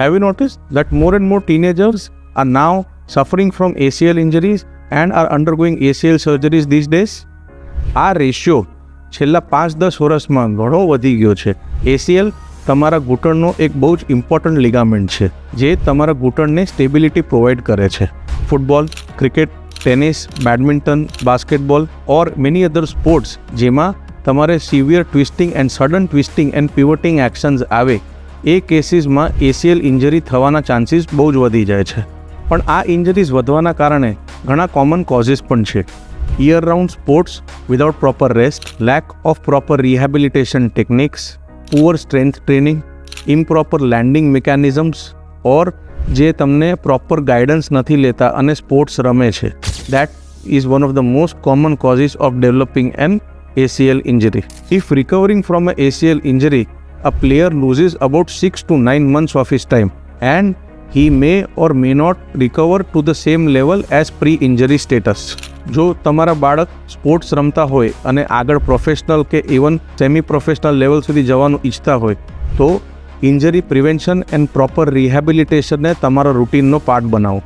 Have you noticed that more and more teenagers are now suffering from ACL injuries and are undergoing ACL surgeries these days? આ ratio છેલ્લા 5-10 વર્ષમાં ઘણો વધી ગયો છે. ACL તમારા ઘૂંટણનો એક બહુ જ ઇમ્પોર્ટન્ટ લિગામેન્ટ છે જે તમારા ઘૂંટણને સ્ટેબિલિટી પ્રોવાઈડ કરે છે. Football, cricket, tennis, badminton, basketball or many other sports જેમાં તમારે severe twisting and sudden twisting and pivoting actions આવે એ કેસીસમાં ACL ઇન્જરી થવાના ચાન્સીસ બહુ જ વધી જાય છે. પણ આ ઇન્જરીઝ વધવાના કારણે ઘણા કોમન કોઝિસ પણ છે. Year round sports without proper rest, lack of proper rehabilitation techniques, poor strength training, improper landing mechanisms or જે તમને પ્રોપર ગાઈડન્સ નથી લેતા અને સ્પોર્ટ્સ રમે છે. That is one of the most common causes of developing an ACL injury. If recovering from an ACL injury, a player loses about 6 to 9 months of his time and he may or may not recover to the same level as pre-injury status. જો તમારા બાળક sports રમતા હોય અને આગળ professional કે even semi professional level સુધી જવાનું ઈચ્છતા હોય તો ઇન્જરી પ્રિવેન્શન એન્ડ પ્રોપર રિહેબિલિટેશનને તમારા રૂટીનનો પાર્ટ બનાવો.